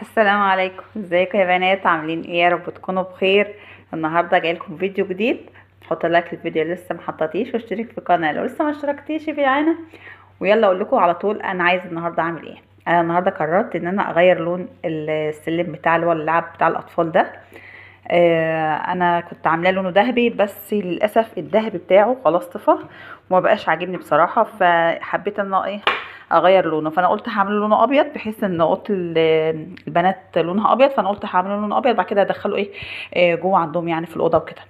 السلام عليكم، ازيكم يا بنات؟ عاملين ايه؟ يا رب تكونوا بخير. النهارده جايلكم فيديو جديد. حط لايك للفيديو اللي لسه محطتيش، واشترك في القناه لو لسه ما اشتركتيش في العانه. ويلا اقول لكم على طول انا عايز النهارده اعمل ايه. انا النهارده قررت ان انا اغير لون السلم بتاع اللي هو اللعب بتاع الاطفال ده. انا كنت عاملاه لونه ذهبي، بس للاسف الذهبي بتاعه خلاص طفى وما بقاش عاجبني بصراحه، فحبيت ان انا ايه اغير لونه. فانا قلت هعمله لونه ابيض بحيث ان اوضه البنات لونها ابيض، فانا قلت هعمله لونه ابيض بعد كده ادخله ايه جوه عندهم يعني في الاوضه وكده.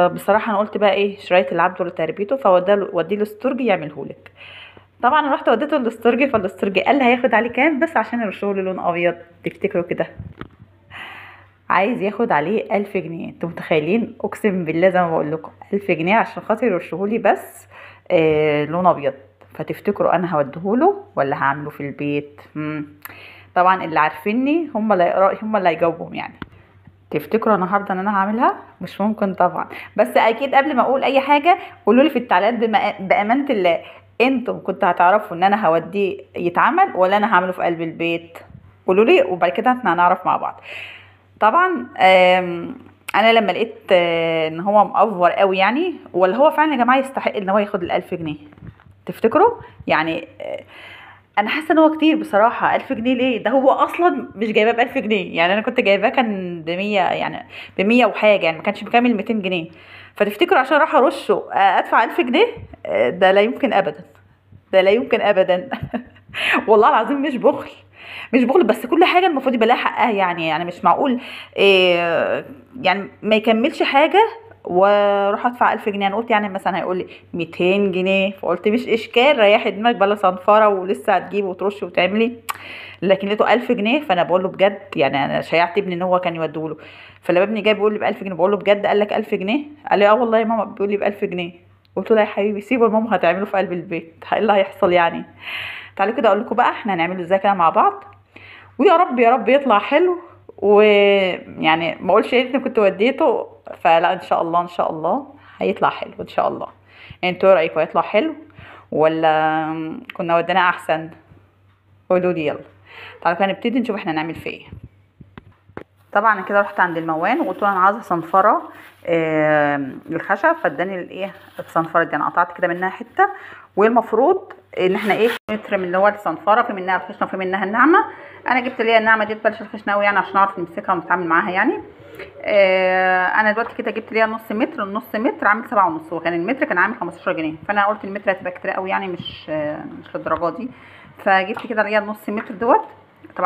بصراحه انا قلت بقى ايه شرايه العبد ولا تربيته، فوديه الاستورجي يعملهولك. طبعا انا رحت وديته الاستورجي، فالاستورجي قال لي هياخد عليه كام بس عشان يرشه لي لون ابيض؟ تفتكروا كده؟ عايز ياخد عليه 1000 جنيه. انتوا متخيلين؟ اقسم بالله زي ما بقول لكم 1000 جنيه عشان خاطر يرشهولي بس لون ابيض. فتفتكروا انا هوديهوله ولا هعمله في البيت؟ طبعا اللي عارفيني هم اللي هيجاوبهم يعني. تفتكروا النهارده ان انا هعملها؟ مش ممكن طبعا. بس اكيد قبل ما اقول اي حاجه قولوا لي في التعليقات بامانه الله، انتم كنتوا هتعرفوا ان انا هوديه يتعمل ولا انا هعمله في قلب البيت؟ قولوا لي وبعد كده احنا هنعرف مع بعض. طبعا انا لما لقيت ان هو مأفور قوي يعني، ولا هو فعلا يا جماعه يستحق ان هو ياخد ال1000 جنيه؟ تفتكروا يعني؟ انا حاسه ان هو كتير بصراحه. 1000 جنيه ليه؟ ده هو اصلا مش جايباه ب1000 جنيه يعني. انا كنت جايباه كان ب100 يعني، ب100 وحاجه يعني، ما كانش مكمل 200 جنيه. فتفتكروا عشان راح ارشه ادفع 1000 جنيه؟ ده لا يمكن ابدا. ده لا يمكن ابدا. والله العظيم مش بخل. مش بخل، بس كل حاجه المفروض يبقى لها حقها يعني مش معقول إيه يعني ما يكملش حاجه واروح ادفع 1000 جنيه. انا قلت يعني مثلا هيقول لي 200 جنيه، فقلت مش اشكال، ريحي دماغك بلا صنفره ولسه هتجيبي وترشي وتعملي. لكن لقيته 1000 جنيه، فانا بقول له بجد يعني. انا شيعت ابني ان هو كان يوديهوله. فلما ابني جاي بيقول لي ب 1000 جنيه، بقول له بجد قال لك 1000 جنيه؟ قال لي اه والله يا ماما بيقول لي ب 1000 جنيه. قلت له لا يا حبيبي سيبه، ماما هتعمله في قلب البيت، ايه اللي هيحصل يعني؟ تعالوا كده اقول لكم بقى احنا هنعمله ازاي كده مع بعض. ويا رب يا رب يطلع حلو. ويعني ما اقولش اني كنت وديته، فلا ان شاء الله ان شاء الله هيطلع حلو ان شاء الله. انتوا إيه رايكم؟ هيطلع حلو ولا كنا ودينا احسن؟ قولوا لي يلا. تعالوا كده نبتدي نشوف احنا هنعمل فيه ايه. طبعا انا كده رحت عند الموان وقلت له انا عايزه صنفره الخشب، فاداني الايه الصنفره دي. انا قطعت كده منها حته، والمفروض ان احنا ايه متر من اللي هو الصنفره، في منها الخشنه وفي منها الناعمه. انا جبت اللي هي الناعمه دي، بلاش الخشنه قوي يعني عشان اعرف نمسكها ونتعامل معاها يعني. انا دلوقتي كده جبت اللي هي نص متر. النص متر عامل 7.5، وكان المتر كان عامل 15 جنيه، فانا قلت المتر هتبقى كتير قوي يعني، مش للدرجه دي. فجبت كده اللي هي النص متر دوت. طبعا